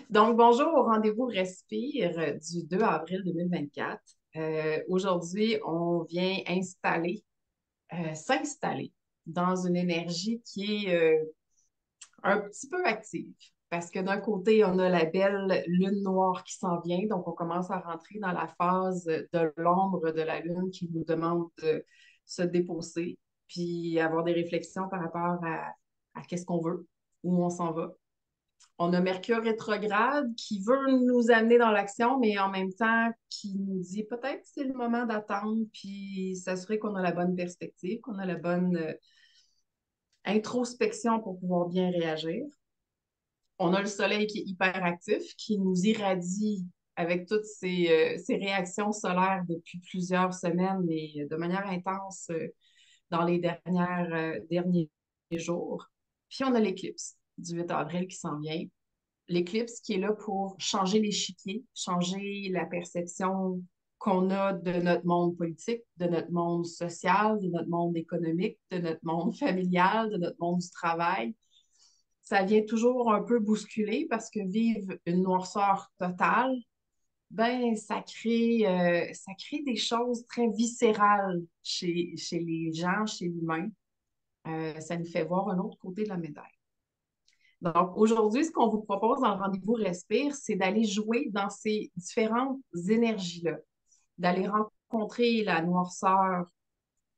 Donc, bonjour au rendez-vous Respire du 2 avril 2024. Aujourd'hui, on vient s'installer dans une énergie qui est un petit peu active. Parce que d'un côté, on a la belle lune noire qui s'en vient, donc on commence à rentrer dans la phase de l'ombre de la lune qui nous demande de se déposer, puis avoir des réflexions par rapport à qu'est-ce qu'on veut, où on s'en va. On a Mercure rétrograde qui veut nous amener dans l'action, mais en même temps qui nous dit peut-être que c'est le moment d'attendre, puis s'assurer qu'on a la bonne perspective, qu'on a la bonne introspection pour pouvoir bien réagir. On a le Soleil qui est hyper actif, qui nous irradie avec toutes ces réactions solaires depuis plusieurs semaines, mais de manière intense dans les derniers jours. Puis on a l'éclipse du 8 avril qui s'en vient, l'éclipse qui est là pour changer l'échiquier, changer la perception qu'on a de notre monde politique, de notre monde social, de notre monde économique, de notre monde familial, de notre monde du travail. Ça vient toujours un peu bousculer parce que vivre une noirceur totale, ben, ça crée des choses très viscérales chez les gens, chez l'humain. Ça nous fait voir un autre côté de la médaille. Donc, aujourd'hui, ce qu'on vous propose dans le rendez-vous Respire, c'est d'aller jouer dans ces différentes énergies-là, d'aller rencontrer la noirceur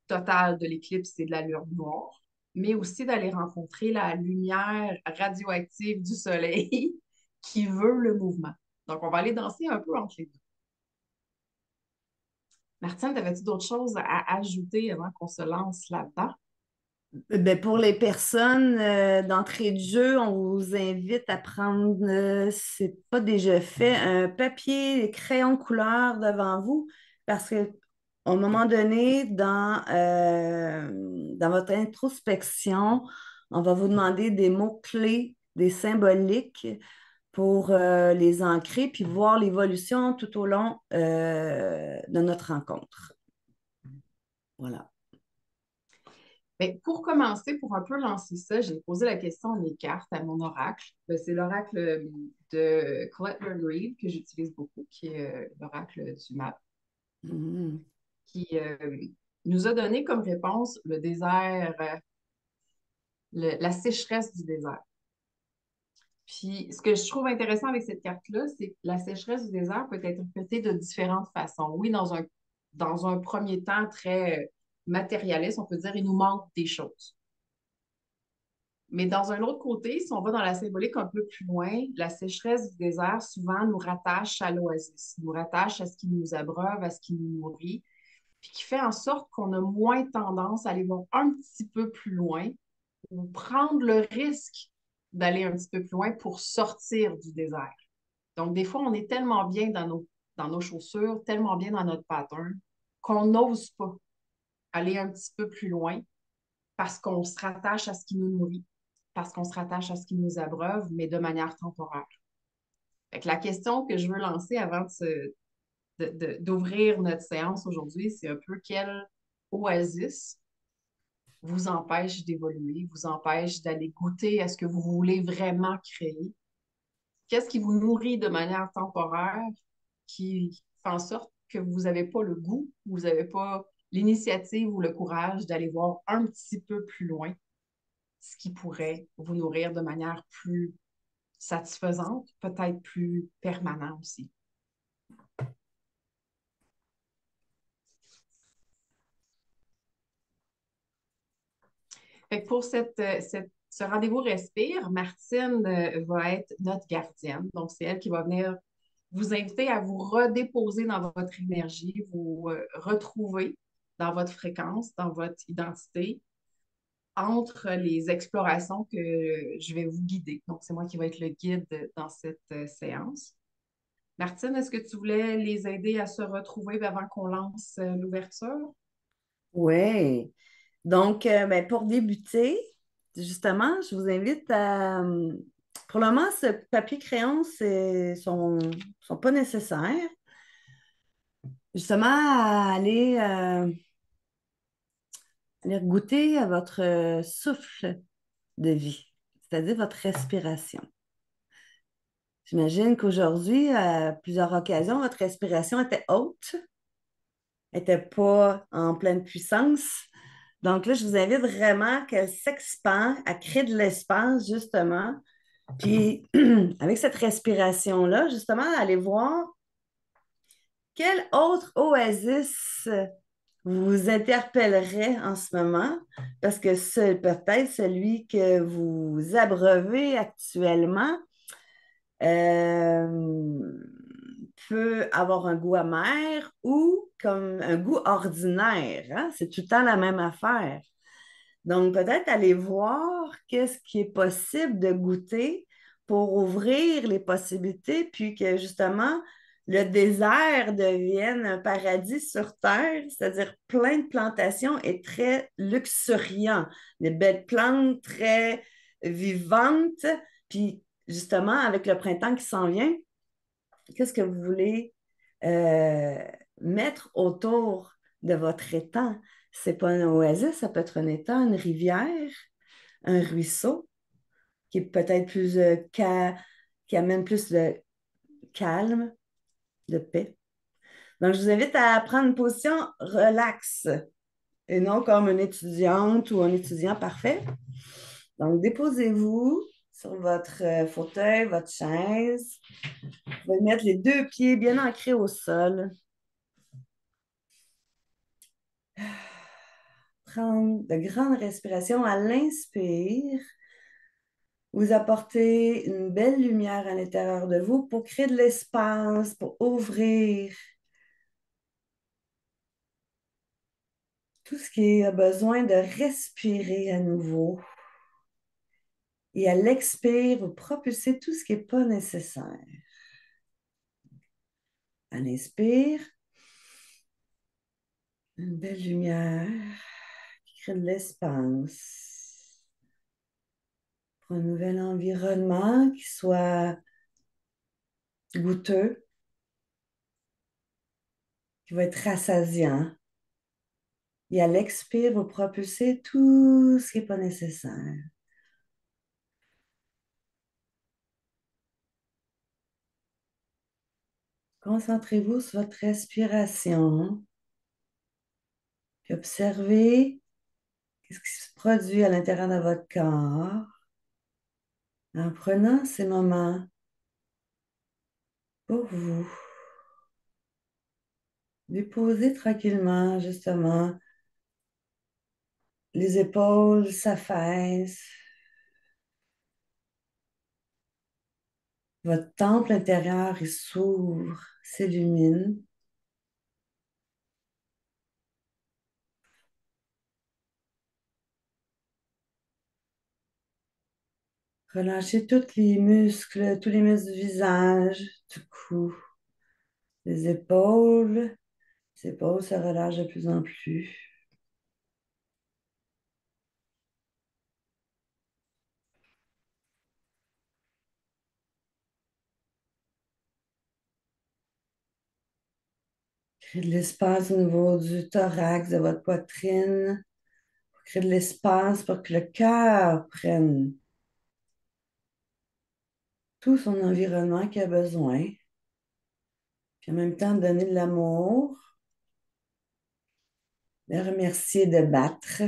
totale de l'éclipse et de la lune noire, mais aussi d'aller rencontrer la lumière radioactive du soleil qui veut le mouvement. Donc, on va aller danser un peu entre les deux. Martine, avais-tu d'autres choses à ajouter avant qu'on se lance là-dedans? Ben, pour les personnes d'entrée de jeu, on vous invite à prendre, c'est pas déjà fait, un papier, des crayons de couleur devant vous, parce que au moment donné, dans votre introspection, on va vous demander des mots-clés, des symboliques pour les ancrer, puis voir l'évolution tout au long de notre rencontre. Voilà. Mais pour commencer, pour un peu lancer ça, j'ai posé la question à mes cartes, à mon oracle. C'est l'oracle de Colette Reed que j'utilise beaucoup, qui est l'oracle du map, Mhm. qui nous a donné comme réponse le désert, la sécheresse du désert. Puis, ce que je trouve intéressant avec cette carte-là, c'est que la sécheresse du désert peut être interprétée de différentes façons. Oui, dans un premier temps très matérialiste, on peut dire il nous manque des choses. Mais dans un autre côté, si on va dans la symbolique un peu plus loin, la sécheresse du désert souvent nous rattache à l'oasis, nous rattache à ce qui nous abreuve, à ce qui nous nourrit, puis qui fait en sorte qu'on a moins tendance à aller voir un petit peu plus loin ou prendre le risque d'aller un petit peu plus loin pour sortir du désert. Donc, des fois, on est tellement bien dans nos chaussures, tellement bien dans notre pattern, qu'on n'ose pas aller un petit peu plus loin parce qu'on se rattache à ce qui nous nourrit, parce qu'on se rattache à ce qui nous abreuve, mais de manière temporaire. Fait que la question que je veux lancer avant d'ouvrir notre séance aujourd'hui, c'est un peu quel oasis vous empêche d'évoluer, vous empêche d'aller goûter à ce que vous voulez vraiment créer. Qu'est-ce qui vous nourrit de manière temporaire qui fait en sorte que vous n'avez pas le goût, vous n'avez pas l'initiative ou le courage d'aller voir un petit peu plus loin ce qui pourrait vous nourrir de manière plus satisfaisante, peut-être plus permanente aussi. Fait que pour ce rendez-vous Respire, Martine va être notre gardienne. Donc, c'est elle qui va venir vous inviter à vous redéposer dans votre énergie, vous retrouver dans votre fréquence, dans votre identité, entre les explorations que je vais vous guider. Donc, c'est moi qui vais être le guide dans cette séance. Martine, est-ce que tu voulais les aider à se retrouver avant qu'on lance l'ouverture? Oui. Donc, ben, pour débuter, justement, je vous invite à... Pour le moment, ce papier-crayon, sont pas nécessaires. Justement, à aller goûter à votre souffle de vie, c'est-à-dire votre respiration. J'imagine qu'aujourd'hui, à plusieurs occasions, votre respiration était haute, n'était pas en pleine puissance. Donc là, je vous invite vraiment qu'elle s'expande, à créer de l'espace, justement. Puis, avec cette respiration-là, justement, allez voir quel autre oasis vous interpellerait en ce moment, parce que c'est peut-être celui que vous abreuvez actuellement euh, peut avoir un goût amer ou comme un goût ordinaire, hein. C'est tout le temps la même affaire. Donc, peut-être aller voir qu'est-ce qui est possible de goûter pour ouvrir les possibilités, puis que justement, le désert devienne un paradis sur terre, c'est-à-dire plein de plantations et très luxuriant. Des belles plantes très vivantes, puis justement, avec le printemps qui s'en vient, qu'est-ce que vous voulez euh, mettre autour de votre étang? C'est pas un oasis, ça peut être un étang, une rivière, un ruisseau qui est peut-être plus qui amène plus de calme, de paix. Donc, je vous invite à prendre une position relaxe et non comme une étudiante ou un étudiant parfait. Donc, déposez-vous sur votre fauteuil, votre chaise. Vous pouvez mettre les deux pieds bien ancrés au sol. Prendre de grandes respirations à l'inspire. Vous apportez une belle lumière à l'intérieur de vous pour créer de l'espace, pour ouvrir tout ce qui a besoin de respirer à nouveau. Et à l'expire, vous propulsez tout ce qui n'est pas nécessaire. À l'inspire, une belle lumière qui crée de l'espace pour un nouvel environnement qui soit goûteux, qui va être rassasiant. Et à l'expire, vous propulsez tout ce qui n'est pas nécessaire. Concentrez-vous sur votre respiration, puis observez ce qui se produit à l'intérieur de votre corps en prenant ces moments pour vous. Déposez tranquillement, justement, les épaules s'affaissent, votre temple intérieur il s'ouvre, s'illumine. Relâchez tous les muscles du visage, du cou, les épaules. Les épaules se relâchent de plus en plus. Créez de l'espace au niveau du thorax, de votre poitrine. Créez de l'espace pour que le cœur prenne tout son environnement qu'il a besoin. Puis en même temps, donner de l'amour, de remercier, de battre,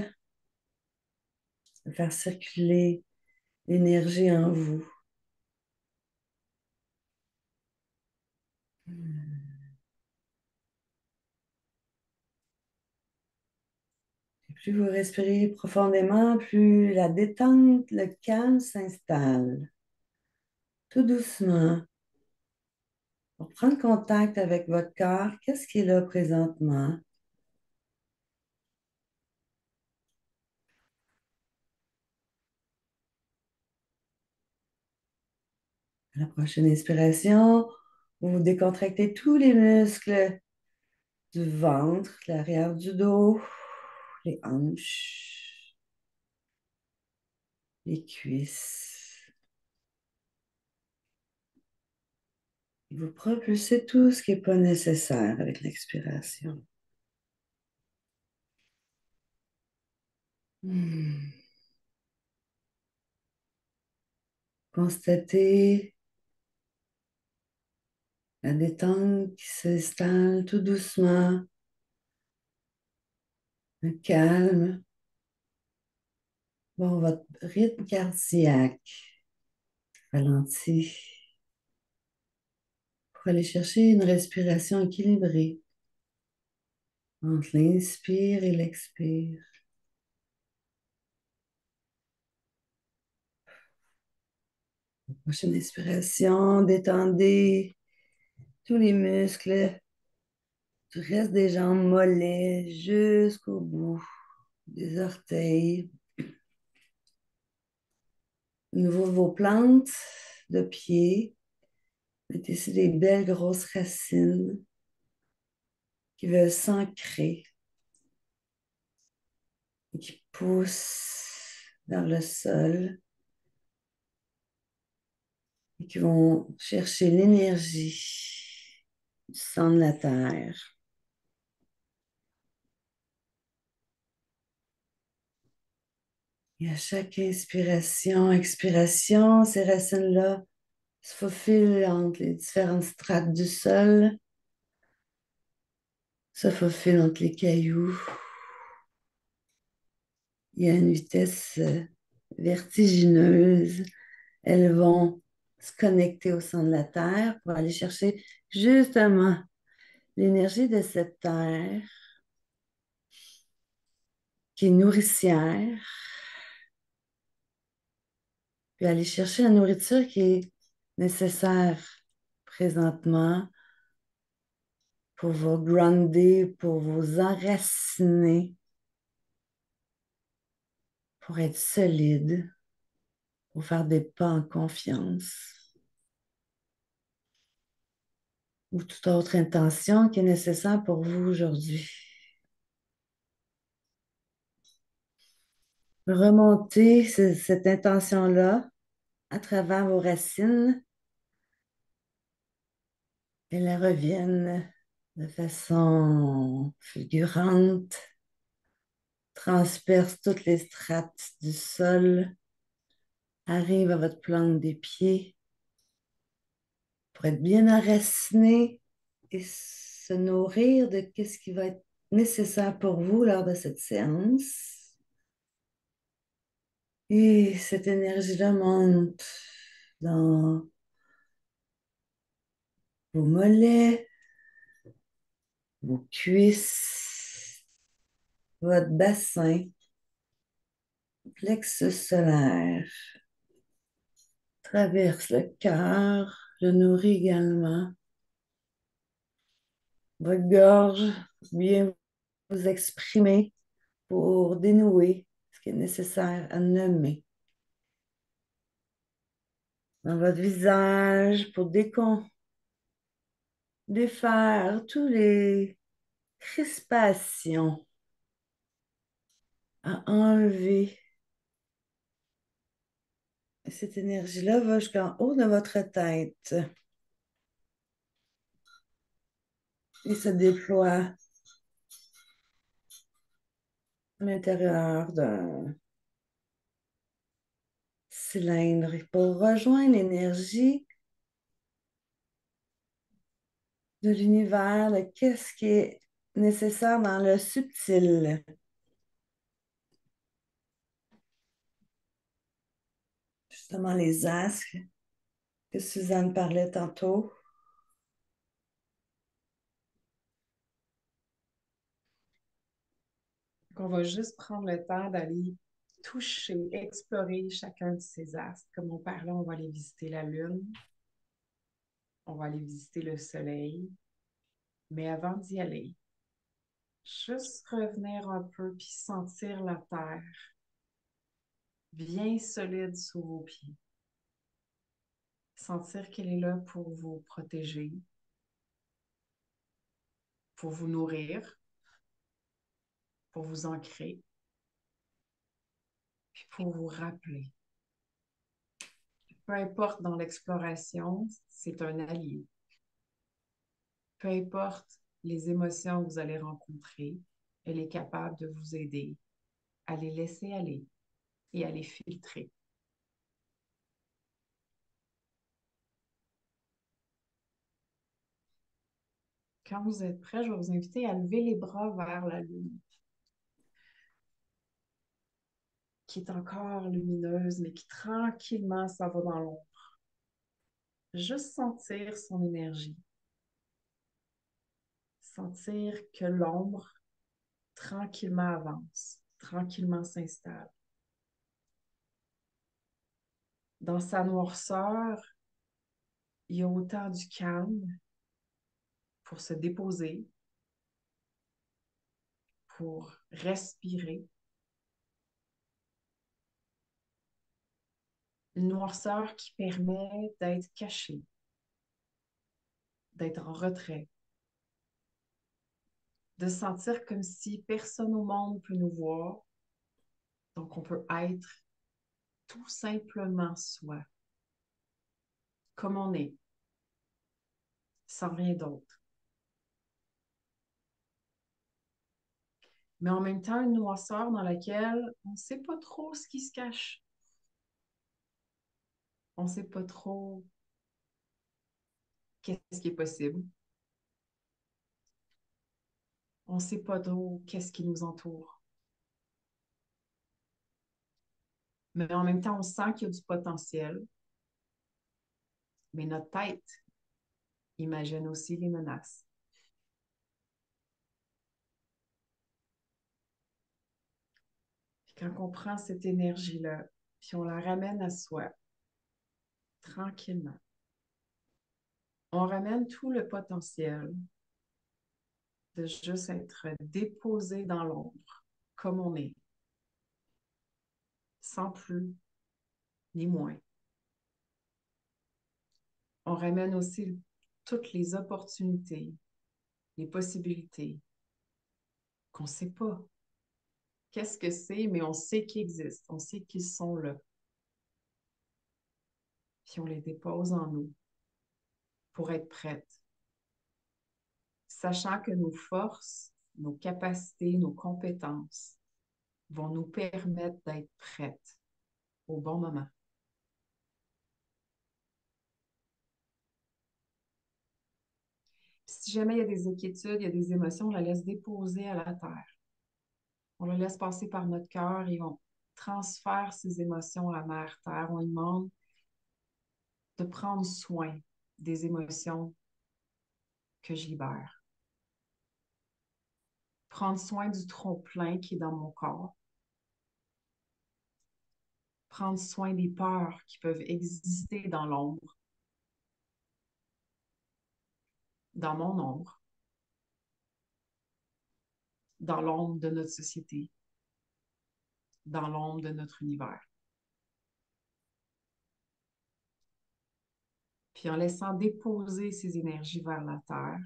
de faire circuler l'énergie en vous. Et plus vous respirez profondément, plus la détente, le calme s'installe. Tout doucement, pour prendre contact avec votre corps, qu'est-ce qui est là présentement? À la prochaine inspiration, vous décontractez tous les muscles du ventre, l'arrière du dos, les hanches, les cuisses. Et vous propulsez tout ce qui n'est pas nécessaire avec l'expiration. Hmm. Constatez La détente qui s'installe tout doucement, le calme. Bon, votre rythme cardiaque ralentit pour aller chercher une respiration équilibrée entre l'inspire et l'expire. Prochaine inspiration, détendez tous les muscles du reste des jambes mollets jusqu'au bout des orteils. De nouveau, vos plantes de pied. Mettez ici des belles grosses racines qui veulent s'ancrer et qui poussent vers le sol et qui vont chercher l'énergie du centre de la terre. Et à chaque inspiration, expiration, ces racines-là se faufilent entre les différentes strates du sol, se faufilent entre les cailloux. Il y a une vitesse vertigineuse. Elles vont se connecter au centre de la Terre pour aller chercher justement l'énergie de cette Terre qui est nourricière, puis aller chercher la nourriture qui est nécessaire présentement pour vous grounder, pour vous enraciner, pour être solide, pour faire des pas en confiance ou toute autre intention qui est nécessaire pour vous aujourd'hui. Remontez cette intention-là à travers vos racines. Elles reviennent de façon fulgurante, transpercent toutes les strates du sol, arrivent à votre plante des pieds pour être bien enraciné et se nourrir de ce qui va être nécessaire pour vous lors de cette séance. Et cette énergie-là monte dans vos mollets, vos cuisses, votre bassin, plexus solaire, traverse le cœur, le nourrit également. Votre gorge, bien vous exprimer pour dénouer ce qui est nécessaire à nommer. Dans votre visage, pour défaire tous les crispations, à enlever. Et cette énergie-là va jusqu'en haut de votre tête et se déploie à l'intérieur d'un cylindre. Et pour rejoindre l'énergie de l'univers, de qu'est-ce qui est nécessaire dans le subtil. Justement, les astres que Suzanne parlait tantôt. On va juste prendre le temps d'aller toucher, explorer chacun de ces astres. Comme on parlait, on va aller visiter la Lune, on va aller visiter le Soleil. Mais avant d'y aller, juste revenir un peu puis sentir la terre bien solide sous vos pieds. Sentir qu'elle est là pour vous protéger, pour vous nourrir, pour vous ancrer, puis pour vous rappeler. Peu importe dans l'exploration, c'est un allié. Peu importe les émotions que vous allez rencontrer, elle est capable de vous aider à les laisser aller et à les filtrer. Quand vous êtes prêts, je vais vous inviter à lever les bras vers la lune, qui est encore lumineuse, mais qui tranquillement s'en va dans l'ombre. Juste sentir son énergie. Sentir que l'ombre tranquillement avance, tranquillement s'installe. Dans sa noirceur, il y a autant du calme pour se déposer, pour respirer. Une noirceur qui permet d'être caché, d'être en retrait, de sentir comme si personne au monde ne peut nous voir. Donc, on peut être tout simplement soi, comme on est, sans rien d'autre. Mais en même temps, une noirceur dans laquelle on ne sait pas trop ce qui se cache. On ne sait pas trop qu'est-ce qui est possible. On ne sait pas trop qu'est-ce qui nous entoure. Mais en même temps, on sent qu'il y a du potentiel. Mais notre tête imagine aussi les menaces. Puis quand on prend cette énergie-là, puis on la ramène à soi, tranquillement, on ramène tout le potentiel de juste être déposé dans l'ombre, comme on est, sans plus ni moins. On ramène aussi toutes les opportunités, les possibilités qu'on ne sait pas. Qu'est-ce que c'est, mais on sait qu'ils existent, on sait qu'ils sont là. Puis on les dépose en nous pour être prêtes, sachant que nos forces, nos capacités, nos compétences vont nous permettre d'être prêtes au bon moment. Si jamais il y a des inquiétudes, il y a des émotions, on la laisse déposer à la terre. On la laisse passer par notre cœur et on transfère ces émotions à la mère terre. On lui demande de prendre soin des émotions que je libère. Prendre soin du trop-plein qui est dans mon corps. Prendre soin des peurs qui peuvent exister dans l'ombre, dans mon ombre, dans l'ombre de notre société, dans l'ombre de notre univers. Puis en laissant déposer ces énergies vers la terre,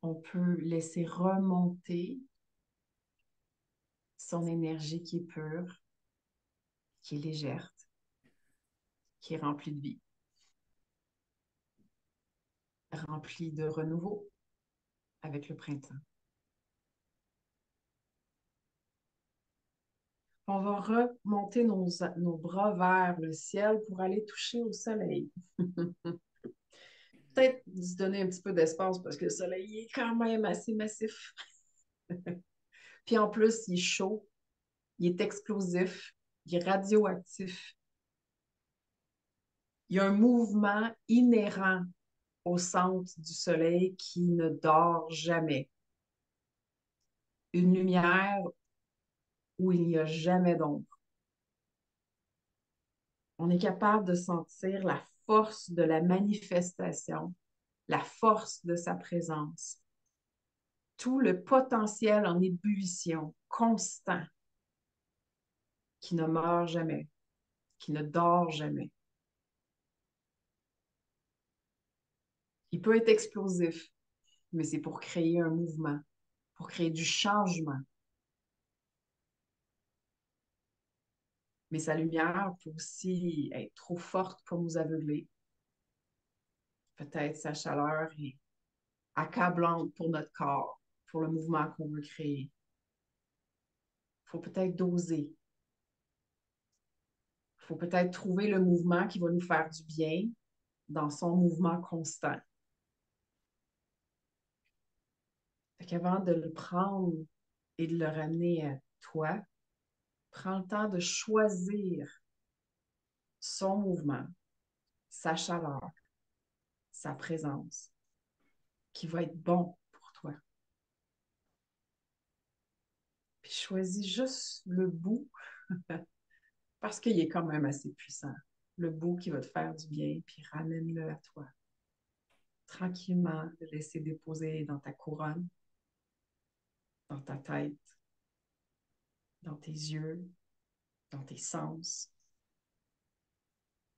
on peut laisser remonter son énergie qui est pure, qui est légère, qui est remplie de vie, remplie de renouveau avec le printemps. On va remonter nos bras vers le ciel pour aller toucher au soleil. Peut-être se donner un petit peu d'espace parce que le soleil est quand même assez massif. Puis en plus, il est chaud, il est explosif, il est radioactif. Il y a un mouvement inhérent au centre du soleil qui ne dort jamais. Une lumière où il n'y a jamais d'ombre. On est capable de sentir la force de la manifestation, la force de sa présence, tout le potentiel en ébullition constant qui ne meurt jamais, qui ne dort jamais. Il peut être explosif, mais c'est pour créer un mouvement, pour créer du changement. Mais sa lumière peut aussi être trop forte pour nous aveugler. Peut-être sa chaleur est accablante pour notre corps, pour le mouvement qu'on veut créer. Il faut peut-être doser. Il faut peut-être trouver le mouvement qui va nous faire du bien dans son mouvement constant. Fait qu'avant de le prendre et de le ramener à toi, prends le temps de choisir son mouvement, sa chaleur, sa présence, qui va être bon pour toi. Puis choisis juste le bout parce qu'il est quand même assez puissant. Le bout qui va te faire du bien, puis ramène-le à toi. Tranquillement, le laisser déposer dans ta couronne, dans ta tête, dans tes yeux, dans tes sens,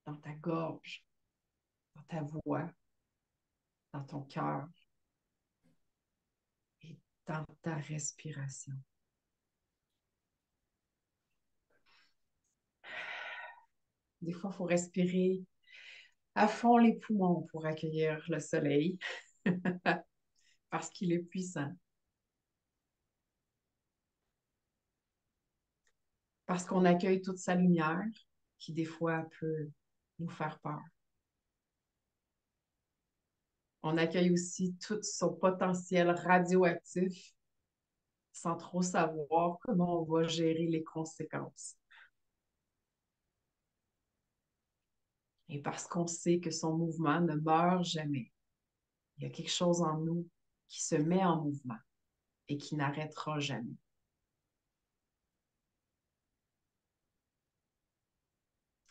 dans ta gorge, dans ta voix, dans ton cœur et dans ta respiration. Des fois, il faut respirer à fond les poumons pour accueillir le soleil parce qu'il est puissant, parce qu'on accueille toute sa lumière qui, des fois, peut nous faire peur. On accueille aussi tout son potentiel radioactif sans trop savoir comment on va gérer les conséquences. Et parce qu'on sait que son mouvement ne meurt jamais, il y a quelque chose en nous qui se met en mouvement et qui n'arrêtera jamais.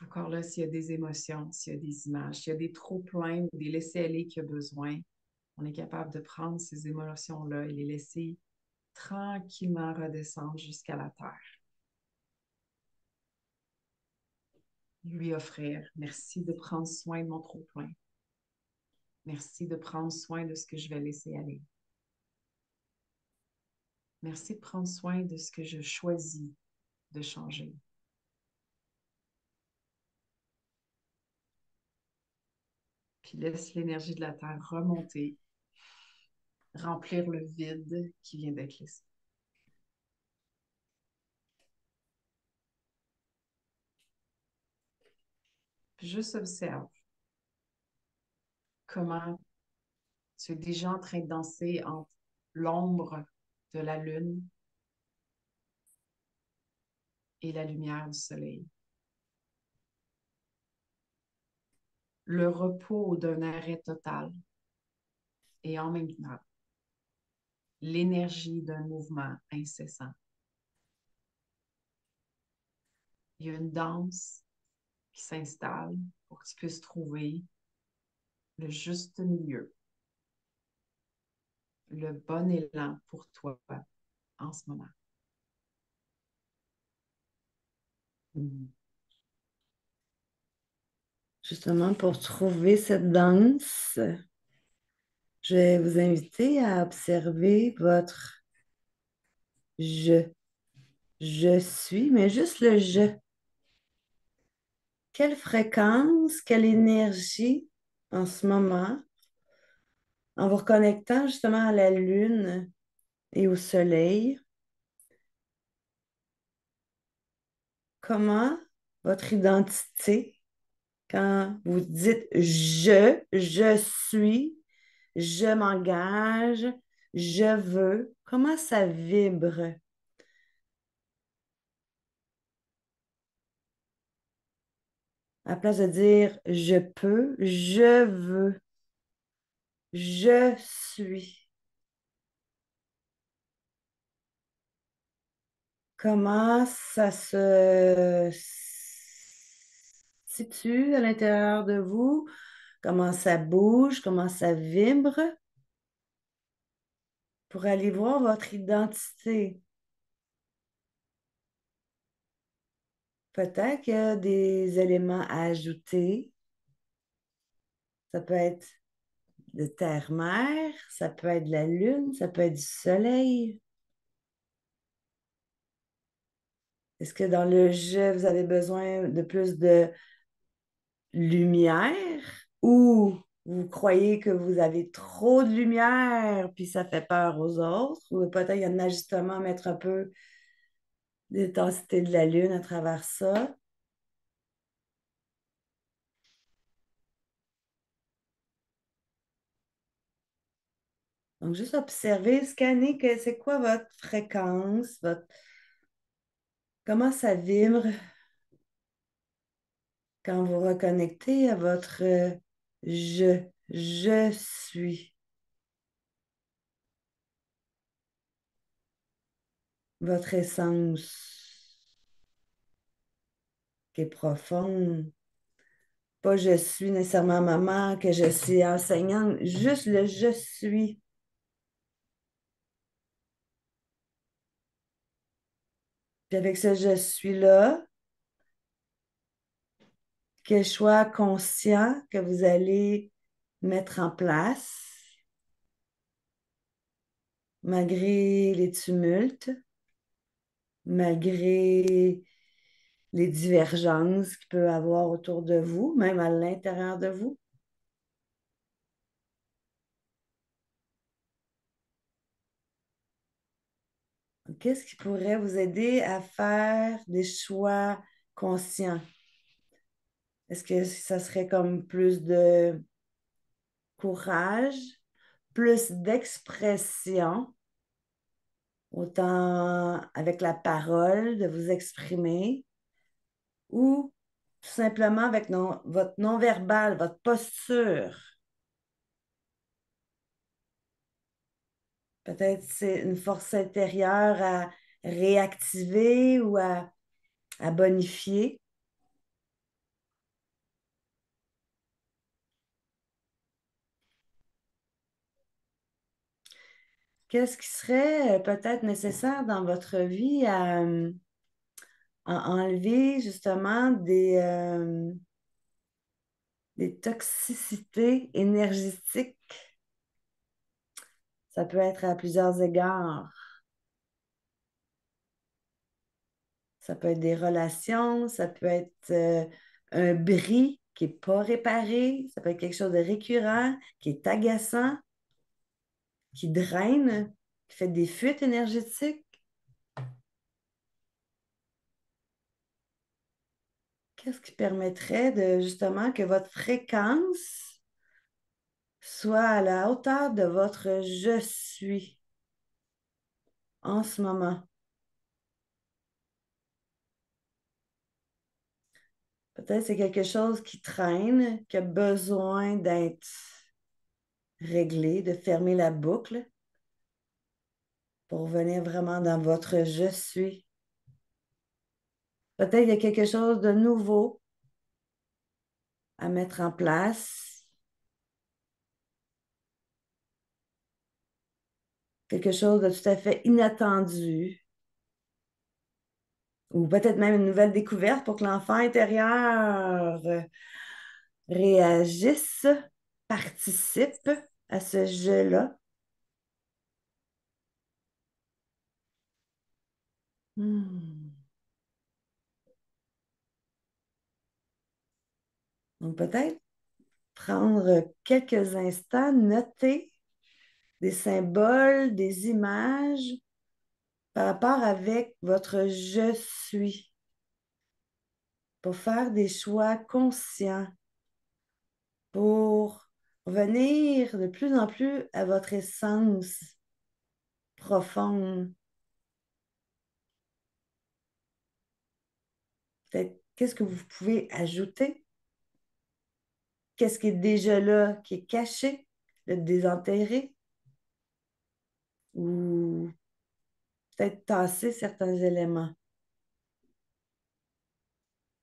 Encore là, s'il y a des émotions, s'il y a des images, s'il y a des trop-pleins ou des laissés-aller qu'il y a besoin, on est capable de prendre ces émotions-là et les laisser tranquillement redescendre jusqu'à la terre. Lui offrir, merci de prendre soin de mon trop-plein. Merci de prendre soin de ce que je vais laisser aller. Merci de prendre soin de ce que je choisis de changer. Puis laisse l'énergie de la terre remonter, remplir le vide qui vient d'être laissé. Puis juste observe comment tu es déjà en train de danser entre l'ombre de la lune et la lumière du soleil. Le repos d'un arrêt total et en même temps l'énergie d'un mouvement incessant. Il y a une danse qui s'installe pour que tu puisses trouver le juste milieu, le bon élan pour toi en ce moment. Justement, pour trouver cette danse, je vais vous inviter à observer votre je. Je suis, mais juste le je. Quelle fréquence, quelle énergie en ce moment, en vous reconnectant justement à la lune et au soleil, comment votre identité, quand vous dites je suis, je m'engage, je veux, comment ça vibre? À la place de dire je peux, je veux, je suis. Comment ça se situe à l'intérieur de vous? Comment ça bouge? Comment ça vibre? Pour aller voir votre identité. Peut-être qu'il y a des éléments à ajouter. Ça peut être de terre-mer, ça peut être de la lune, ça peut être du soleil. Est-ce que dans le jeu, vous avez besoin de plus de lumière ou vous croyez que vous avez trop de lumière puis ça fait peur aux autres ou peut-être il y a un ajustement à mettre un peu d'intensité de la lune à travers ça. Donc, juste observer, scanner que c'est quoi votre fréquence, comment ça vibre quand vous reconnectez à votre je, je suis, votre essence qui est profonde. Pas je suis nécessairement maman, que je suis enseignante, juste le je suis. Puis avec ce je suis-là, quel choix conscient que vous allez mettre en place malgré les tumultes, malgré les divergences qu'il peut y avoir autour de vous, même à l'intérieur de vous. Qu'est-ce qui pourrait vous aider à faire des choix conscients? Est-ce que ça serait comme plus de courage, plus d'expression, autant avec la parole, de vous exprimer, ou tout simplement avec votre non-verbal, votre posture? Peut-être c'est une force intérieure à réactiver ou à bonifier. Qu'est-ce qui serait peut-être nécessaire dans votre vie à enlever justement des toxicités énergétiques? Ça peut être à plusieurs égards. Ça peut être des relations, ça peut être un bris qui n'est pas réparé, ça peut être quelque chose de récurrent, qui est agaçant, qui draine, qui fait des fuites énergétiques. Qu'est-ce qui permettrait de justement que votre fréquence soit à la hauteur de votre je suis en ce moment? Peut-être c'est quelque chose qui traîne, qui a besoin d'être réglé, de fermer la boucle pour venir vraiment dans votre je suis. Peut-être il y a quelque chose de nouveau à mettre en place, quelque chose de tout à fait inattendu, ou peut-être même une nouvelle découverte pour que l'enfant intérieur réagisse, participe à ce jeu-là. Hmm. Donc peut-être prendre quelques instants, noter des symboles, des images par rapport avec votre je suis pour faire des choix conscients, pour venir de plus en plus à votre essence profonde. Peut-être qu'est-ce que vous pouvez ajouter? Qu'est-ce qui est déjà là, qui est caché, le désenterrer ou peut-être tasser certains éléments.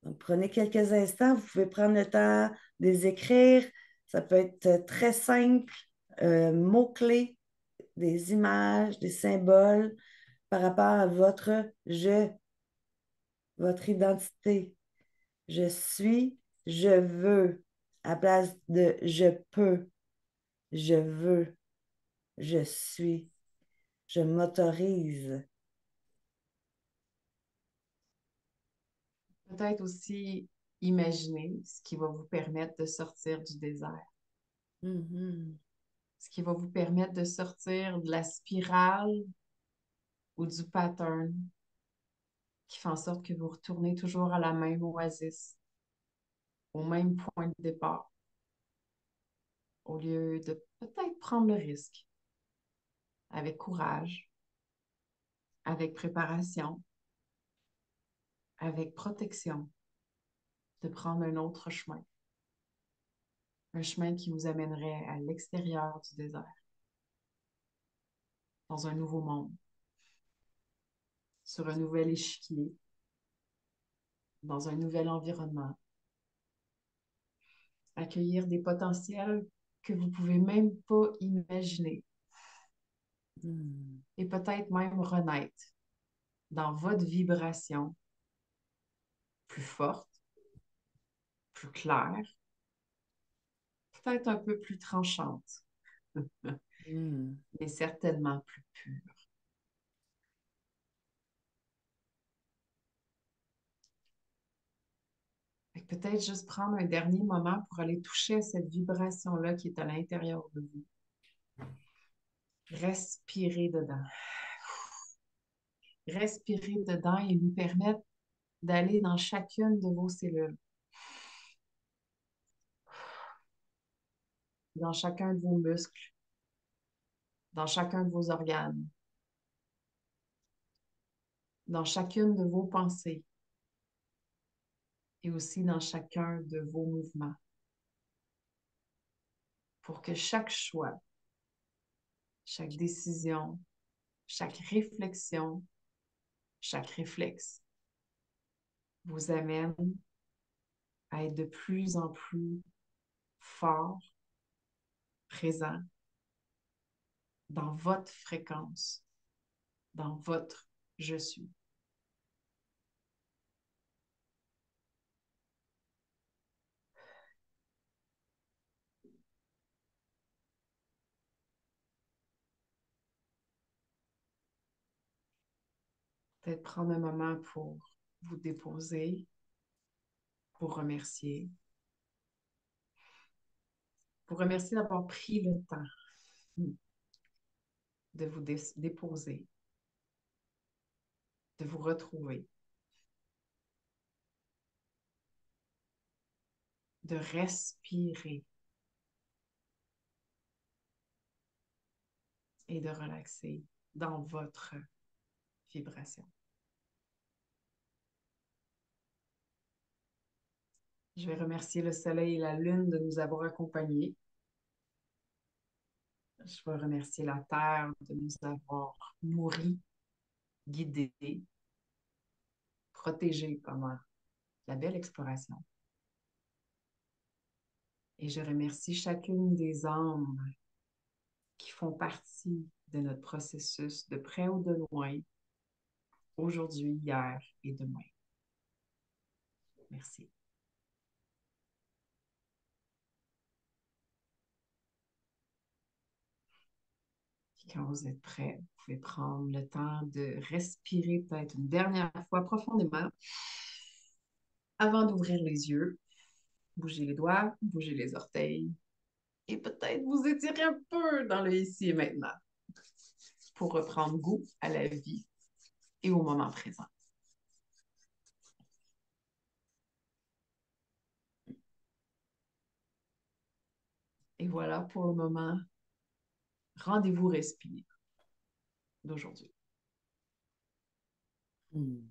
Donc, prenez quelques instants, vous pouvez prendre le temps de les écrire. Ça peut être très simple, mots-clés, des images, des symboles par rapport à votre je, votre identité. Je suis, je veux, à place de je peux, je veux, je suis, je m'autorise. Peut-être aussi imaginer ce qui va vous permettre de sortir du désert, Mhm. ce qui va vous permettre de sortir de la spirale ou du pattern qui fait en sorte que vous retournez toujours à la même oasis, au même point de départ, au lieu de peut-être prendre le risque avec courage, avec préparation, avec protection, de prendre un autre chemin, un chemin qui vous amènerait à l'extérieur du désert, dans un nouveau monde, sur un nouvel échiquier, dans un nouvel environnement, accueillir des potentiels que vous ne pouvez même pas imaginer Hmm. et peut-être même renaître dans votre vibration plus forte, plus claire, peut-être un peu plus tranchante, Hmm. mais certainement plus pure. Peut-être juste prendre un dernier moment pour aller toucher à cette vibration-là qui est à l'intérieur de vous. Respirez dedans. Respirez dedans et lui permettre d'aller dans chacune de vos cellules, dans chacun de vos muscles, dans chacun de vos organes, dans chacune de vos pensées et aussi dans chacun de vos mouvements, pour que chaque choix, chaque décision, chaque réflexion, chaque réflexe vous amène à être de plus en plus fort, présent dans votre fréquence, dans votre je suis. Peut-être prendre un moment pour vous déposer, pour remercier. Vous remercier d'avoir pris le temps de vous déposer, de vous retrouver, de respirer et de relaxer dans votre vibration. Je vais remercier le soleil et la lune de nous avoir accompagnés. Je vais remercier la terre de nous avoir nourris, guidés, protégés pendant la belle exploration. Et je remercie chacune des âmes qui font partie de notre processus de près ou de loin, aujourd'hui, hier et demain. Merci. Puis quand vous êtes prêts, vous pouvez prendre le temps de respirer peut-être une dernière fois profondément avant d'ouvrir les yeux. Bougez les doigts, bougez les orteils et peut-être vous étirer un peu dans le ici et maintenant pour reprendre goût à la vie et au moment présent. Et voilà pour le moment, rendez-vous respire d'aujourd'hui. Hmm.